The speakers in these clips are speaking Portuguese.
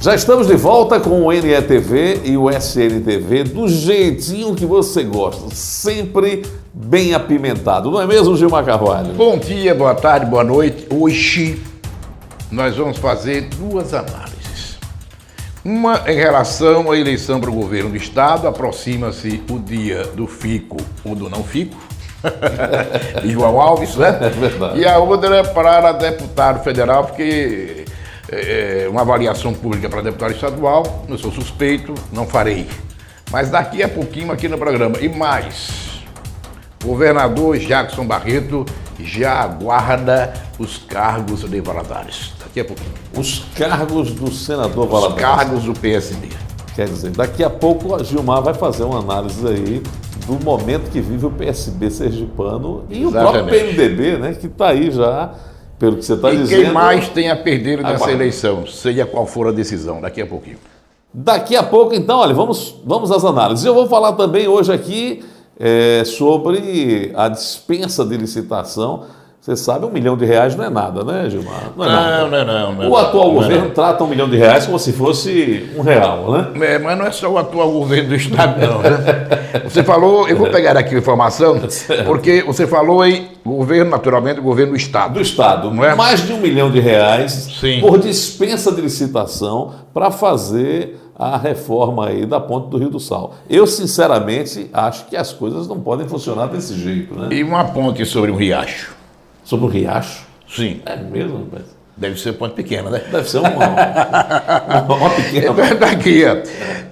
Já estamos de volta com o NETV e o SNTV do jeitinho que você gosta, sempre bem apimentado, não é mesmo, Gilmar Carvalho? Bom dia, boa tarde, boa noite. Hoje nós vamos fazer duas análises. Uma em relação à eleição para o governo do estado, aproxima-se o dia do fico ou do não fico, de João Alves, né? É verdade. E a outra é para deputado federal, porque uma avaliação pública para deputado estadual, eu sou suspeito, não farei. Mas daqui a pouquinho aqui no programa. E mais, o governador Jackson Barreto já aguarda os cargos de Valadares. Daqui a pouquinho. Os cargos do senador Valadares. Os cargos do PSD. Quer dizer, daqui a pouco a Gilmar vai fazer uma análise aí do momento que vive o PSB sergipano e o próprio PMDB, né, que está aí já, pelo que você está dizendo. E quem mais tem a perder nessa eleição, seja qual for a decisão, daqui a pouquinho. Daqui a pouco, então, olha, vamos às análises. Eu vou falar também hoje aqui sobre a dispensa de licitação. Você sabe, R$1 milhão não é nada, né, Gilmar? Não é nada. O atual governo trata R$1 milhão como se fosse R$1, né? Mas não é só o atual governo do estado, não, né? Você falou, eu vou pegar aqui a informação, porque você falou em governo, naturalmente, o governo do estado. Do estado, não é? Mais de R$1 milhão Sim. Por dispensa de licitação para fazer a reforma aí da Ponte do Rio do Sal. Eu, sinceramente, acho que as coisas não podem funcionar desse jeito, né? E uma ponte sobre um riacho. Sobre o riacho? Sim. É mesmo, rapaz? Deve ser ponte pequena, né? Deve ser uma pequena. Daqui,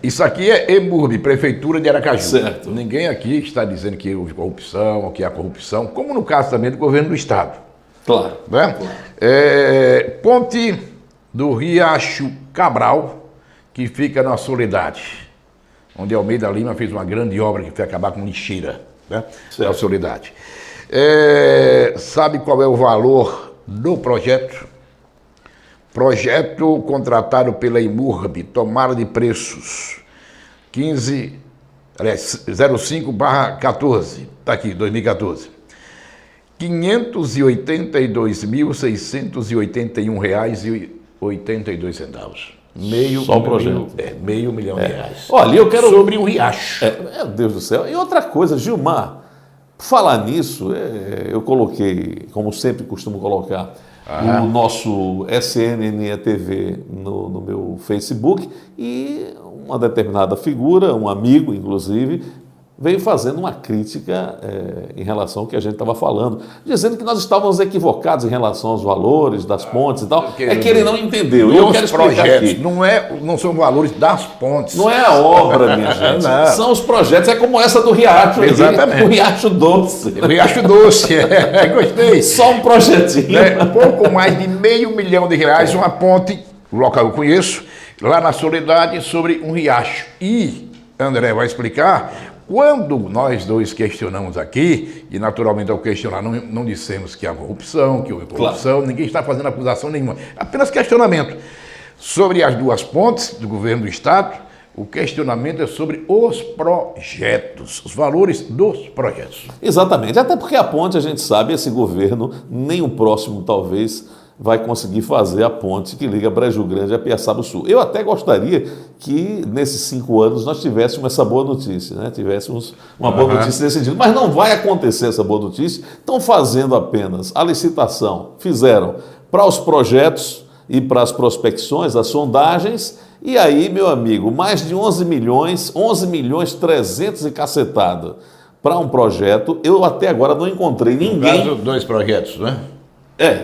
isso aqui é EMURB, Prefeitura de Aracaju. Certo. Ninguém aqui está dizendo que houve corrupção ou que há corrupção, como no caso também do governo do estado. Claro. Né? Claro. Ponte do Riacho Cabral, que fica na Soledade, onde Almeida Lima fez uma grande obra que foi acabar com lixeira, né? Na Soledade. Sabe qual é o valor do projeto? Projeto contratado pela EMURB, tomada de preços 05/14, está aqui, 2014. R$ 582.681,82. Só o projeto. R$500.000. Olha, eu quero... Sobre o riacho. Meu Deus do céu. E outra coisa, Gilmar, falar nisso, eu coloquei, como sempre costumo colocar, o nosso SNNETV no meu Facebook e uma determinada figura, um amigo, inclusive, veio fazendo uma crítica em relação ao que a gente estava falando, dizendo que nós estávamos equivocados em relação aos valores das pontes e tal. É que ele não entendeu. E eu quero explicar aqui. Não são valores das pontes. Não é a obra, minha gente. Não. São os projetos. É como essa do Riacho. Exatamente. O Riacho Doce. O Riacho Doce. Gostei. Só um projetinho. Pouco mais de R$500 mil, uma ponte, o local eu conheço, lá na Soledade, sobre um riacho. E André vai explicar. Quando nós dois questionamos aqui, e naturalmente ao questionar não dissemos que há corrupção, que houve corrupção, claro. Ninguém está fazendo acusação nenhuma, apenas questionamento. Sobre as duas pontes do governo do estado, o questionamento é sobre os projetos, os valores dos projetos. Exatamente, até porque a ponte, a gente sabe, esse governo, nem o próximo talvez, vai conseguir fazer a ponte que liga Brejo Grande a Piaçaba do Sul. Eu até gostaria que, nesses 5 anos, nós tivéssemos essa boa notícia, né? Tivéssemos uma boa notícia nesse sentido. Mas não vai acontecer essa boa notícia. Estão fazendo apenas a licitação, fizeram para os projetos e para as prospecções, as sondagens, e aí, meu amigo, mais de 11 milhões 300 e cacetada para um projeto. Eu até agora não encontrei ninguém... No caso, 2 projetos, né?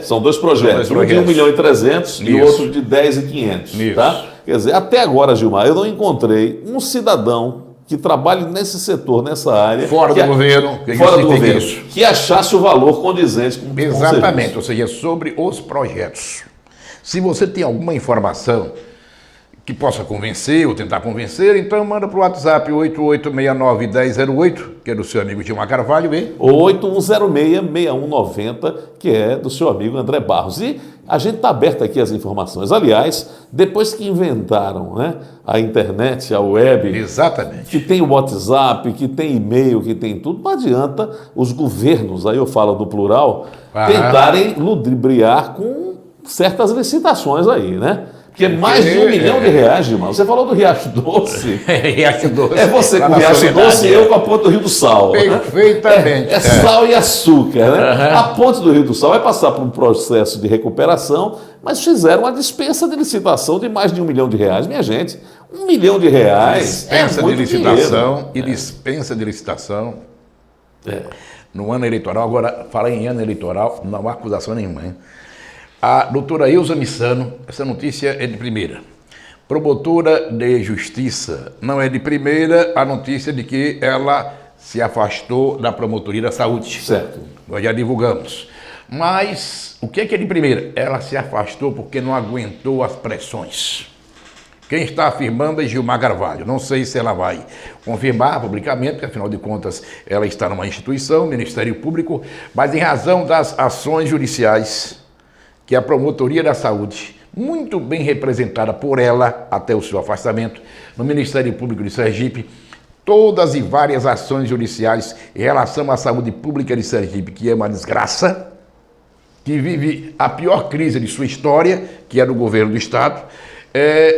São 2 projetos, um de 1 milhão e 300 e o outro de 10 e 500, tá? Quer dizer, até agora, Gilmar, eu não encontrei um cidadão que trabalhe nesse setor, nessa área... Fora do governo, que achasse o valor condizente com o serviço. Exatamente, ou seja, sobre os projetos. Se você tem alguma informação que possa convencer ou tentar convencer, então manda para o WhatsApp 8869-1008, que é do seu amigo Gilmar Carvalho, e... Ou 8106-6190, que é do seu amigo André Barros. E a gente está aberto aqui às informações. Aliás, depois que inventaram, né, a internet, a web... Exatamente. Que tem o WhatsApp, que tem e-mail, que tem tudo, não adianta os governos, aí eu falo do plural, tentarem ludibriar com certas licitações aí, né? Porque é mais de R$1 milhão, Gilmar. Você falou do Riacho Doce. Riacho Doce. É você Lá com o na Riacho Soledade, Doce e eu com a Ponte do Rio do Sal. Perfeitamente. É sal e açúcar, né? A Ponte do Rio do Sal vai passar por um processo de recuperação, mas fizeram uma dispensa de licitação de mais de R$1 milhão. Minha gente, R$1 milhão Dispensa é de muito licitação dinheiro. dispensa de licitação. No ano eleitoral, agora, falar em ano eleitoral, não há acusação nenhuma, hein? A doutora Ilza Missano, essa notícia é de primeira. Promotora de Justiça, não é de primeira a notícia de que ela se afastou da Promotoria da Saúde. Certo. Nós já divulgamos. Mas o que é de primeira? Ela se afastou porque não aguentou as pressões. Quem está afirmando é Gilmar Carvalho. Não sei se ela vai confirmar publicamente, porque afinal de contas ela está numa instituição, Ministério Público, mas em razão das ações judiciais que a Promotoria da Saúde, muito bem representada por ela até o seu afastamento, no Ministério Público de Sergipe, todas e várias ações judiciais em relação à saúde pública de Sergipe, que é uma desgraça, que vive a pior crise de sua história, que é do governo do Estado,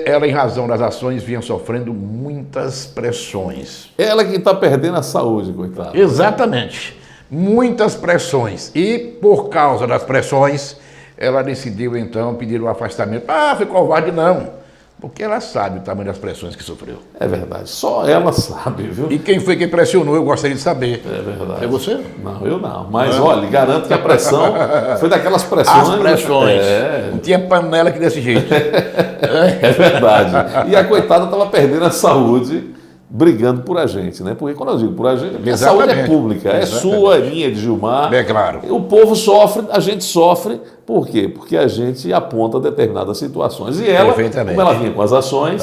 ela, em razão das ações, vinha sofrendo muitas pressões. Ela que está perdendo a saúde, coitada. Exatamente. Muitas pressões. E, por causa das pressões, ela decidiu, então, pedir o afastamento. Ah, foi covarde, não. Porque ela sabe o tamanho das pressões que sofreu. É verdade. Só ela sabe, viu? E quem foi que pressionou, eu gostaria de saber. É verdade. É você? Não, eu não. Mas, olha, garanto que a pressão foi daquelas pressões... As pressões. Não tinha panela que desse jeito. É verdade. E a coitada estava perdendo a saúde brigando por a gente, né? Porque quando eu digo por a gente, a saúde é pública, é sua, é minha, de Gilmar. É claro. O povo sofre, a gente sofre. Por quê? Porque a gente aponta determinadas situações. E ela, como ela vinha com as ações,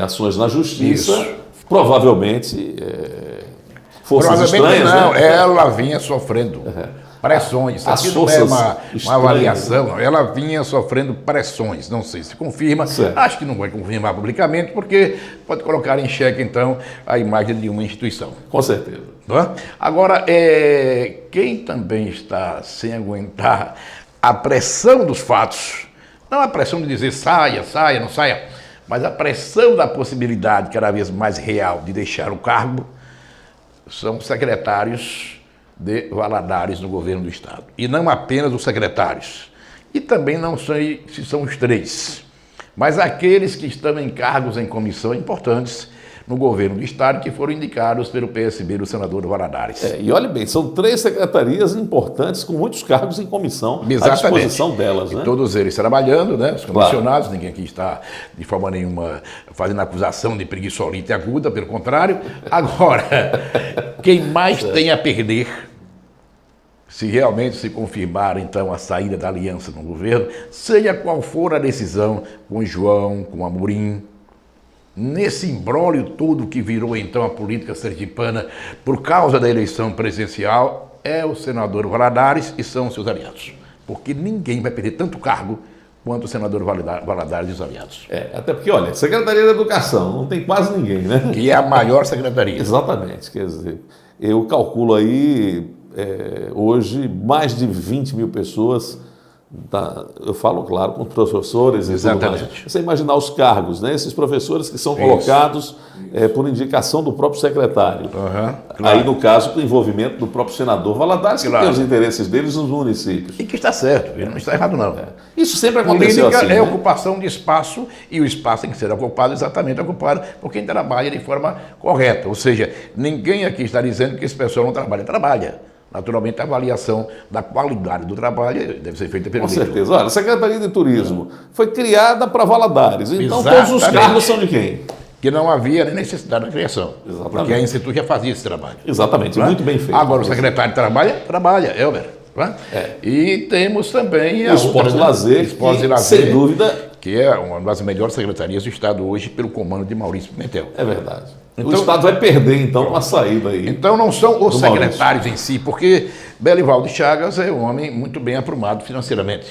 ações na justiça, provavelmente forças estranhas. Não, né? ela vinha sofrendo pressões. Isso aqui não é uma avaliação, não. Ela vinha sofrendo pressões. Não sei se confirma. Certo. Acho que não vai confirmar publicamente, porque pode colocar em xeque, então, a imagem de uma instituição. Com certeza. Não é? Agora, quem também está sem aguentar a pressão dos fatos, não a pressão de dizer saia, não saia, mas a pressão da possibilidade cada vez mais real de deixar o cargo, são secretários de Valadares no governo do Estado. E não apenas os secretários. E também não sei se são os três, mas aqueles que estão em cargos em comissão importantes no governo do Estado, que foram indicados pelo PSB do senador Valadares. E olha bem, são 3 secretarias importantes com muitos cargos em comissão à disposição delas. Né? E todos eles trabalhando, né? Os comissionados, ninguém aqui está de forma nenhuma fazendo acusação de preguiçolite aguda, pelo contrário. Agora, quem mais tem a perder, se realmente se confirmar, então, a saída da aliança no governo, seja qual for a decisão com o João, com o Amorim, nesse imbróglio todo que virou, então, a política sergipana por causa da eleição presidencial, é o senador Valadares e são os seus aliados. Porque ninguém vai perder tanto cargo quanto o senador Valadares e os aliados. Até porque, olha, Secretaria da Educação, não tem quase ninguém, né? Que é a maior secretaria. Exatamente, quer dizer, eu calculo aí, hoje, mais de 20 mil pessoas, eu falo, claro, com professores e tudo mais. Você imaginar os cargos, né? Esses professores que são colocados por indicação do próprio secretário. Claro. Aí, no caso, com o envolvimento do próprio senador Valadares, que tem os interesses deles nos municípios. E que está certo, ele não está errado, não. Isso sempre aconteceu assim. É ocupação de espaço, e o espaço tem que ser ocupado por quem trabalha de forma correta. Ou seja, ninguém aqui está dizendo que esse pessoal não trabalha. Trabalha. Naturalmente, a avaliação da qualidade do trabalho deve ser feita pelo Com certeza. Olha, a Secretaria de Turismo foi criada para Valadares. Então, todos os cargos são de quem? Que não havia nem necessidade da criação. Exatamente. Porque a Instituto já fazia esse trabalho. Exatamente, muito bem feito. Agora, o secretário trabalha, Elber. E temos também o Esporte e Lazer, sem dúvida, que é uma das melhores secretarias do Estado hoje, pelo comando de Maurício Pimentel. É verdade. Então, o Estado vai perder, então, com a saída aí. Então, não são os secretários em si, porque Belivaldo Chagas é um homem muito bem aprumado financeiramente.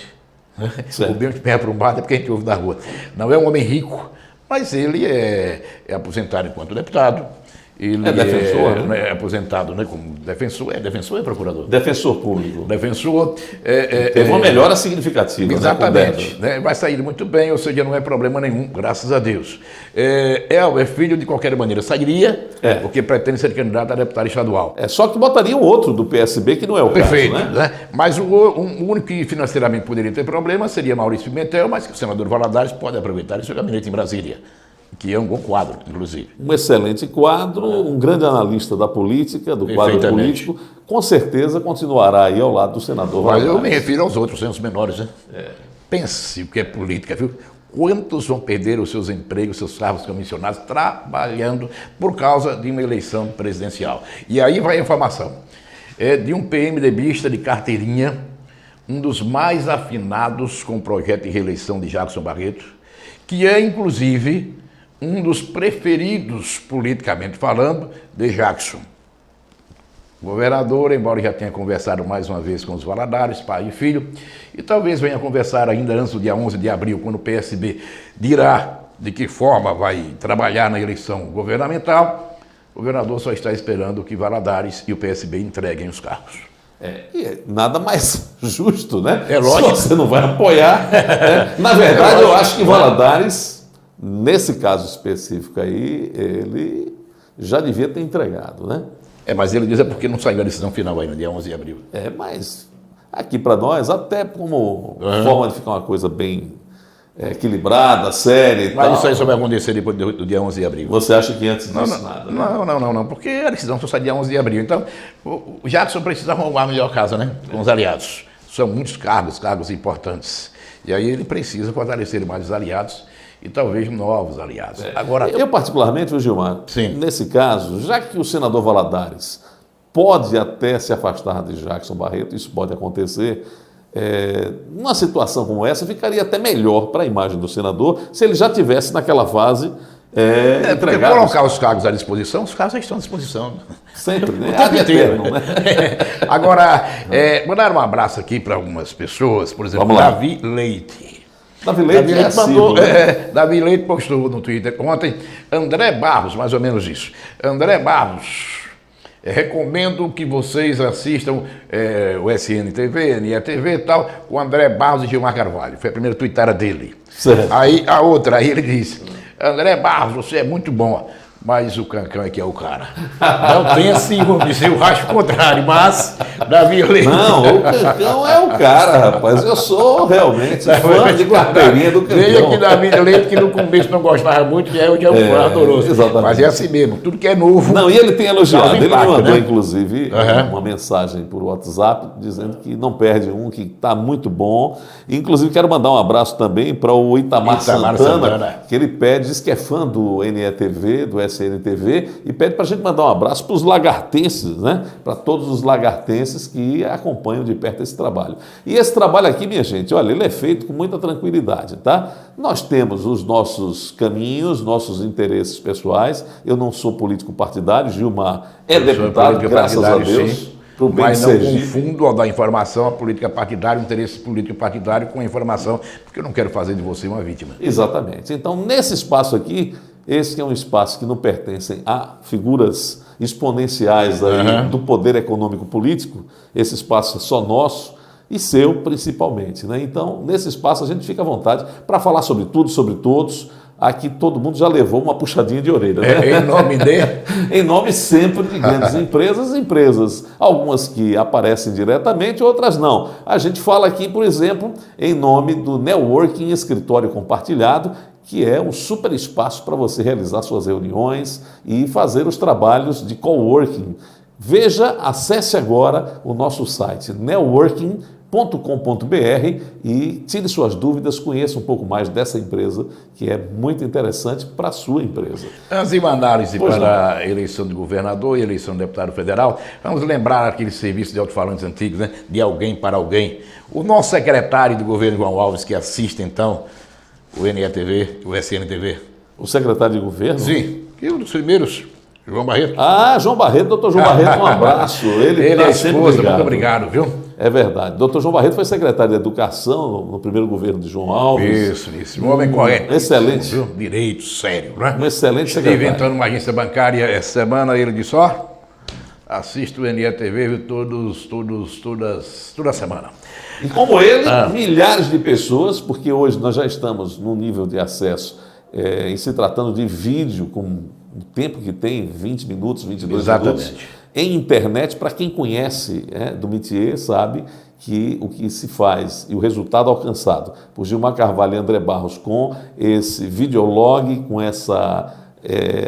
O bem aprumado é porque a gente ouve da rua. Não é um homem rico, mas ele é aposentado enquanto deputado. Ele É defensor, né? é aposentado, né, como defensor, é procurador. Defensor público. Defensor. Teve uma melhora significativa. Exatamente. Né? Vai sair muito bem, ou seja, não é problema nenhum, graças a Deus. É filho de qualquer maneira. Sairia, porque pretende ser candidato a deputado estadual. Só que botaria um outro do PSB, que não é o Perfeito, caso, né? Mas o único que financeiramente poderia ter problema seria Maurício Pimentel, mas que o senador Valadares pode aproveitar em seu gabinete em Brasília, que é um bom quadro, inclusive. Um excelente quadro, um grande analista da política, do quadro político, com certeza continuará aí ao lado do senador Mas Valadares. eu me refiro aos outros, os menores, né? Pense o que é política, viu? Quantos vão perder os seus empregos, seus cargos comissionados, trabalhando por causa de uma eleição presidencial? E aí vai a informação. De um PMDBista de carteirinha, um dos mais afinados com o projeto de reeleição de Jackson Barreto, que é, inclusive, um dos preferidos, politicamente falando, de Jackson. Governador, embora já tenha conversado mais uma vez com os Valadares, pai e filho, e talvez venha conversar ainda antes do dia 11 de abril, quando o PSB dirá de que forma vai trabalhar na eleição governamental, o governador só está esperando que Valadares e o PSB entreguem os cargos. E nada mais justo, né? É lógico. Se você não vai apoiar. Na verdade, eu acho que Valadares, nesse caso específico aí, ele já devia ter entregado, né? Mas ele diz porque não saiu a decisão final ainda, dia 11 de abril. Mas aqui para nós, até como forma de ficar uma coisa bem equilibrada, séria e tal. Mas isso aí só vai acontecer depois do dia 11 de abril. Você acha que antes disso nada? Né? Não, porque a decisão só sai dia 11 de abril. Então, o Jackson precisa arrumar a melhor casa, né? Com os aliados. São muitos cargos importantes. E aí ele precisa fortalecer mais os aliados e talvez novos aliados. Agora, eu particularmente, Gilmar, nesse caso, já que o senador Valadares pode até se afastar de Jackson Barreto, isso pode acontecer, numa situação como essa, ficaria até melhor para a imagem do senador se ele já tivesse naquela fase entregado. Colocar os cargos à disposição, os cargos já estão à disposição. Sempre, né? O tempo inteiro, né? Agora, mandar um abraço aqui para algumas pessoas, por exemplo, Davi Leite. Davi Leite mandou, Davi Leite postou no Twitter ontem, André Barros, mais ou menos isso. André Barros, recomendo que vocês assistam o SNTV, NETV e tal, o André Barros e Gilmar Carvalho. Foi a primeira tweetada dele. Certo. Aí a outra, aí ele disse, André Barros, você é muito bom, mas o Cancão é que é o cara. Não tenha ciúmes, eu acho o contrário, mas Davi Leite... Não, o Cancão é o cara, rapaz. Eu sou realmente fã de carteirinha do Cancão. Veja que Davi Leite, que no começo não gostava muito, que hoje é um fã adoroso. Exatamente. Mas é assim mesmo, tudo que é novo... Não, e ele tem elogiado. Ele me mandou, né? inclusive, uma mensagem por WhatsApp, dizendo que não perde um, que está muito bom. Inclusive, quero mandar um abraço também para o Itamar Santana, que ele pede, diz que é fã do NETV, do SNTV, e pede para a gente mandar um abraço para os lagartenses, né? Para todos os lagartenses que acompanham de perto esse trabalho. E esse trabalho aqui, minha gente, olha, ele é feito com muita tranquilidade, tá? Nós temos os nossos caminhos, nossos interesses pessoais. Eu não sou político partidário, Gilmar é deputado, graças a Deus. Sim. Mas não confundo ao dar informação a política partidária, o interesse político partidário com a informação, porque eu não quero fazer de você uma vítima. Exatamente. Então, nesse espaço aqui, esse é um espaço que não pertence a figuras exponenciais aí do poder econômico político, esse espaço é só nosso e seu principalmente, né? Então, nesse espaço a gente fica à vontade para falar sobre tudo, sobre todos. Aqui todo mundo já levou uma puxadinha de orelha, né? Em nome de? Em nome sempre de grandes empresas, algumas que aparecem diretamente, outras não. A gente fala aqui, por exemplo, em nome do Networking Escritório Compartilhado, que é um super espaço para você realizar suas reuniões e fazer os trabalhos de coworking. Veja, acesse agora o nosso site networking.com.br e tire suas dúvidas, conheça um pouco mais dessa empresa, que é muito interessante para a sua empresa. Antes de análise para a eleição de governador e eleição de deputado federal, vamos lembrar aquele serviço de alto-falantes antigos, né? De alguém para alguém. O nosso secretário do governo, João Alves, que assiste então o NETV, o SNTV. O secretário de governo? Sim, que é um dos primeiros, João Barreto. João Barreto, doutor João Barreto, um abraço. Ele é a esposa, muito obrigado, viu? É verdade. Doutor João Barreto foi secretário de Educação no primeiro governo de João Alves. Isso. Um homem correto. Excelente. Viu? Direito, sério, né? Um excelente Estive secretário. entrando numa agência bancária essa semana, ele disse, ó, assisto o NETV viu, toda semana. E como ele, milhares de pessoas, porque hoje nós já estamos num nível de acesso, em se tratando de vídeo, com o tempo que tem, 20 minutos, 22 Exatamente. minutos, em internet, para quem conhece do métier, sabe que o que se faz e o resultado alcançado por Gilmar Carvalho e André Barros com esse videolog, com essa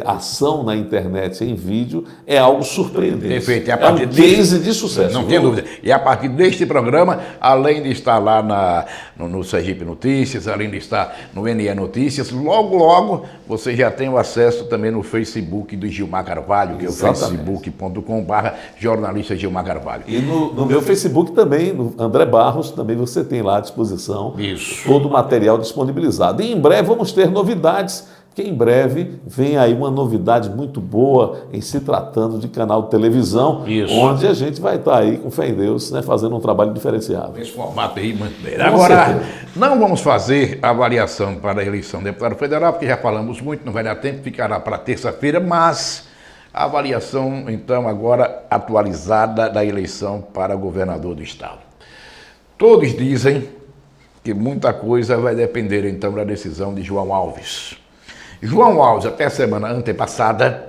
ação na internet em vídeo, é algo surpreendente. Perfeito. É um case de sucesso. Não tem dúvida. E a partir deste programa, além de estar lá no Sergipe Notícias, além de estar no NE Notícias, logo você já tem o acesso também no Facebook do Gilmar Carvalho, que é o facebook.com/jornalista Gilmar Carvalho. E no meu Facebook também, no André Barros, também você tem lá à disposição Isso. todo o material disponibilizado. E em breve vamos ter novidades, porque em breve vem aí uma novidade muito boa em se tratando de canal de televisão, Isso. onde a gente vai estar aí, com fé em Deus, fazendo um trabalho diferenciado. Esse formato aí, muito bem. Com Agora, certeza. não vamos fazer a avaliação para a eleição de deputado federal, porque já falamos muito, não vai dar tempo, ficará para terça-feira, mas a avaliação, então, agora atualizada da eleição para governador do estado. Todos dizem que muita coisa vai depender, então, da decisão de João Alves. João Alves, até a semana antepassada,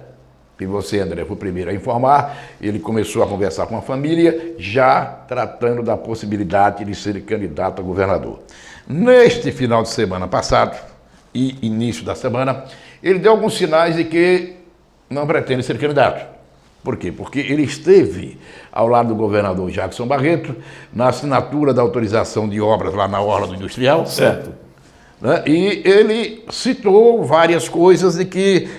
e você, André, foi o primeiro a informar, ele começou a conversar com a família, já tratando da possibilidade de ser candidato a governador. Neste final de semana passado e início da semana, ele deu alguns sinais de que não pretende ser candidato. Por quê? Porque ele esteve ao lado do governador Jackson Barreto na assinatura da autorização de obras lá na Orla do Industrial. Certo. Né? E ele citou várias coisas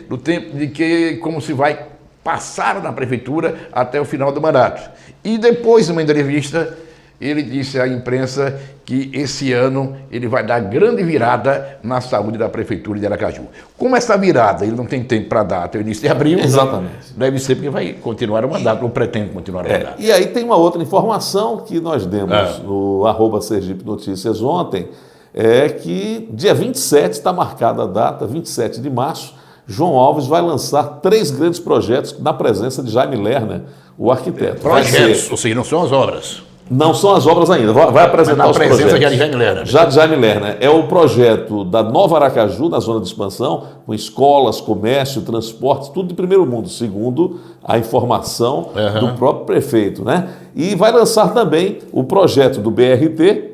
do tempo de que como se vai passar na prefeitura até o final do mandato. E depois, numa entrevista, ele disse à imprensa que esse ano ele vai dar grande virada na saúde da prefeitura de Aracaju. Como essa virada ele não tem tempo para dar até o início de abril, Exatamente. deve ser porque vai continuar o mandato, ou pretende continuar o mandato. E aí tem uma outra informação que nós demos no @Sergipe Notícias ontem, que dia 27 está marcada a data, 27 de março, João Alves vai lançar 3 grandes projetos na presença de Jaime Lerner, o arquiteto. Projetos, ou seja, não são as obras. Não são as obras ainda, vai apresentar Mas os na presença projetos. de Jaime Lerner. Já de Jaime Lerner. É o projeto da Nova Aracaju, na zona de expansão, com escolas, comércio, transportes, tudo de primeiro mundo, segundo a informação do próprio prefeito, né? E vai lançar também o projeto do BRT.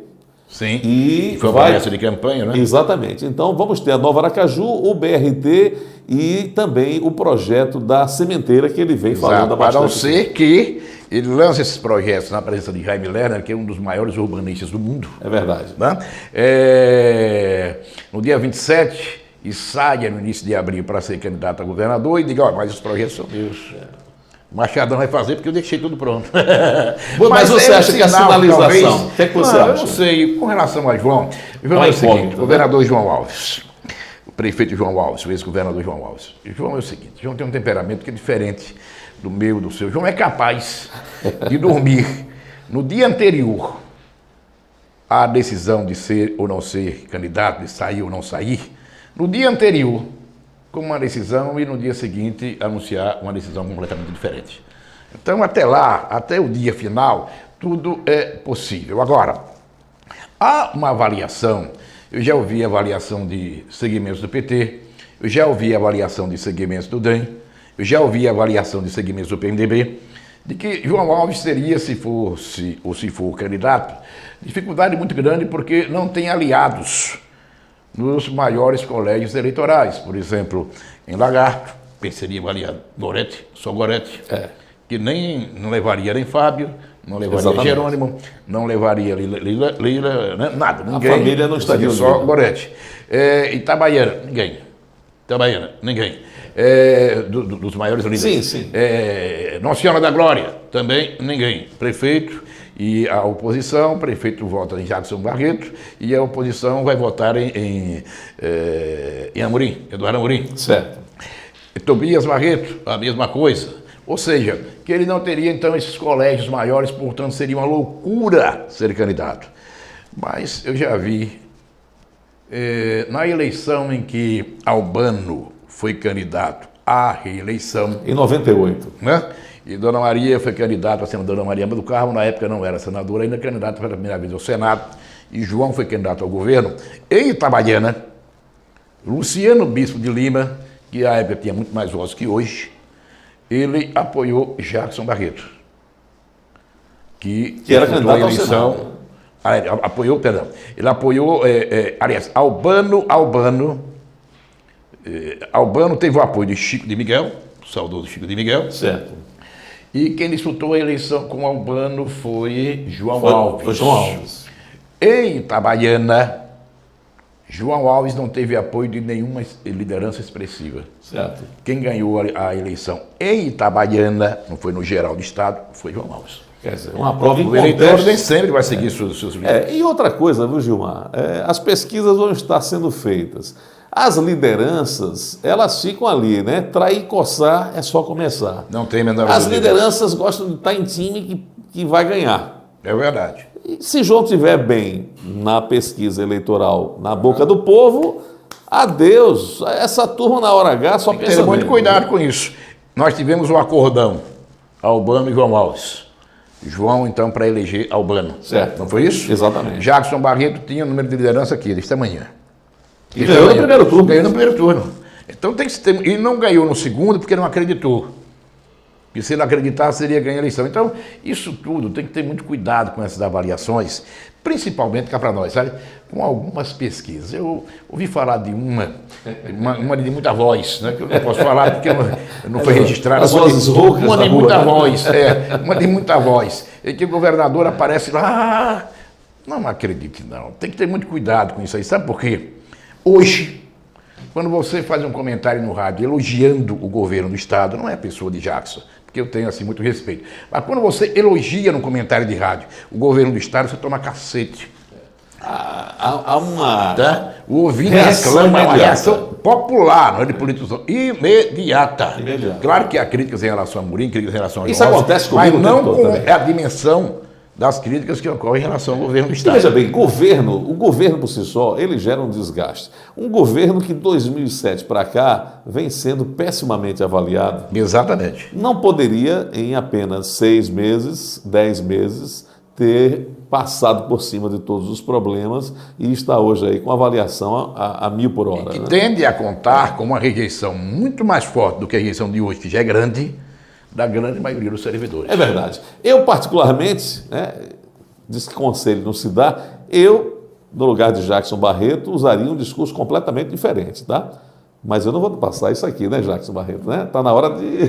Sim, E foi uma promessa de campanha, né? Exatamente. Então vamos ter a Nova Aracaju, o BRT e também o projeto da sementeira que ele vem falando há Para bastante não ser que ele lance esses projetos na presença de Jaime Lerner, que é um dos maiores urbanistas do mundo. É verdade. Né? No dia 27, e saia no início de abril para ser candidato a governador e diga, mas os projetos são meus. Machadão vai fazer porque eu deixei tudo pronto. Mas você é um acha que a sinal, sinalização, talvez, o que é que você não, acha? Eu não sei, com relação a João, Uma é o seguinte, incógnita, o governador João Alves, o prefeito João Alves, o ex-governador João Alves. João é o seguinte, João tem um temperamento que é diferente do meu, do seu. João é capaz de dormir no dia anterior à decisão de ser ou não ser candidato, de sair ou não sair, no dia anterior, com uma decisão e no dia seguinte anunciar uma decisão completamente diferente. Então, até lá, até o dia final, tudo é possível. Agora, há uma avaliação, eu já ouvi avaliação de segmentos do PT, eu já ouvi avaliação de segmentos do DEM, eu já ouvi avaliação de segmentos do PMDB, de que João Alves teria, se fosse ou se for candidato, dificuldade muito grande porque não tem aliados nos maiores colégios eleitorais. Por exemplo, em Lagarto, seria o aliado Gorete, só Gorete, que não levaria nem Fábio, não levaria Exatamente. Jerônimo, não levaria Lila, né? Nada, ninguém. A família não estaria seria só unida. Gorete. Itabaiana, ninguém. Itabaiana, ninguém. Dos maiores líderes. Sim. Nossa Senhora da Glória, também ninguém. Prefeito e a oposição, o prefeito vota em Jackson Barreto e a oposição vai votar em Amorim, Eduardo Amorim. Certo. Tobias Barreto, a mesma coisa. Ou seja, que ele não teria então esses colégios maiores, portanto seria uma loucura ser candidato. Mas eu já vi, na eleição em que Albano foi candidato à reeleição, Em 98. né? E Dona Maria foi candidata a senadora Maria do Carmo, na época não era senadora, ainda candidata pela primeira vez ao Senado, e João foi candidato ao governo. Em Itabaiana, Luciano Bispo de Lima, que à época tinha muito mais votos que hoje, ele apoiou Jackson Barreto, que era disputou candidato ao Senado. Apoiou, perdão, ele apoiou, aliás, Albano teve o apoio de Chico de Miguel, o saudoso Chico de Miguel. Certo. E quem disputou a eleição com Albano foi João Alves. Foi João Alves. Em Itabaiana, João Alves não teve apoio de nenhuma liderança expressiva. Certo. Quem ganhou a eleição em Itabaiana, não foi no geral do estado, foi João Alves. Quer dizer, uma prova O eleitor inconteste. nem sempre vai seguir seus líderes. E outra coisa, viu, Gilmar? As pesquisas vão estar sendo feitas. As lideranças, elas ficam ali, né? Trair e coçar é só começar. Não tem a menor As dúvida. lideranças gostam de estar em time que vai ganhar. É verdade. E se João estiver bem na pesquisa eleitoral, na boca do povo, adeus. Essa turma na hora H só Tem que pensa ter muito nele. cuidado com isso. Nós tivemos um acordão, Albano e João Alves. João, então, para eleger Albano. Certo. Não foi isso? Exatamente. Jackson Barreto tinha o número de liderança aqui, deste tamanho. E ganhou no primeiro turno. Ganhou no primeiro turno. Então tem que se ter... E não ganhou no segundo porque não acreditou. Porque se ele acreditasse, seria ganhar a eleição. Então, isso tudo tem que ter muito cuidado com essas avaliações, principalmente cá para nós, sabe? Com algumas pesquisas. Eu ouvi falar de uma de muita voz, né? Que eu não posso falar porque não foi registrada. As vozes roucas Uma da de rua, muita né? voz, uma de muita voz. E que o governador aparece lá. Não acredite, não. Tem que ter muito cuidado com isso aí. Sabe por quê? Hoje, quando você faz um comentário no rádio elogiando o governo do estado, não é a pessoa de Jackson, porque eu tenho assim muito respeito. Mas quando você elogia no comentário de rádio o governo do estado, você toma cacete. Há uma... Tá? O ouvinte Reação reclama, é uma imediata. reação popular, não é de politização, imediata. Imediata. Claro que há críticas em relação a Murim, críticas em relação a Isso João acontece Alves, comigo mas o não tempo todo com também. a dimensão das críticas que ocorrem em relação ao governo do E estado. veja bem, o governo por si só, ele gera um desgaste. Um governo que de 2007 para cá vem sendo pessimamente avaliado, Exatamente. não poderia, em apenas 6 meses, 10 meses, ter passado por cima de todos os problemas e está hoje aí com avaliação a 1000 por hora. Que né? tende a contar com uma rejeição muito mais forte do que a rejeição de hoje, que já é grande, da grande maioria dos servidores. É verdade. Eu, particularmente, né, diz que conselho não se dá, eu, no lugar de Jackson Barreto, usaria um discurso completamente diferente, tá? Mas eu não vou passar isso aqui, né, Jackson Barreto, né? Tá na hora de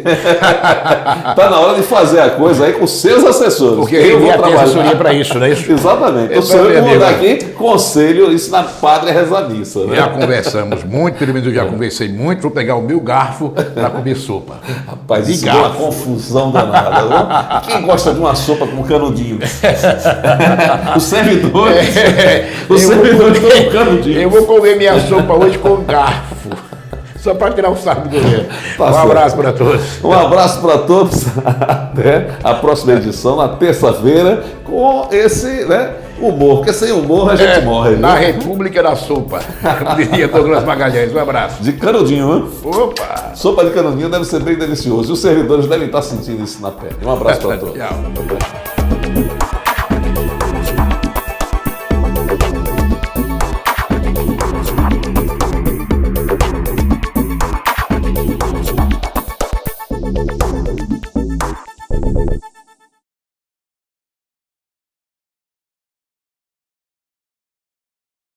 tá na hora de fazer a coisa aí com seus assessores. Porque eu vou tem trabalhar assessoria para isso, não é isso? Exatamente. Eu O senhor também, vou dar amigo. aqui conselho, isso na Padre Rezaniça, né? Já conversamos muito, pelo menos eu já conversei muito, vou pegar o meu garfo para comer sopa. Rapaz, De isso deu uma garfo. confusão danada. Viu? Quem gosta de uma sopa com canudinho? Os servidores. Os servidores estão com canudinho. Eu vou comer minha sopa hoje com garfo. Só para tirar o saco do governo. Tá Um certo. abraço para todos. Um abraço para todos. Até a próxima edição, na terça-feira, com esse, né, humor. Porque sem humor a gente morre. Na Viu? República da Sopa. Como diria Douglas Magalhães. Um abraço. De canudinho, né? Opa! Sopa de canudinho deve ser bem delicioso. E os servidores devem estar sentindo isso na pele. Um abraço para todos. Tchau.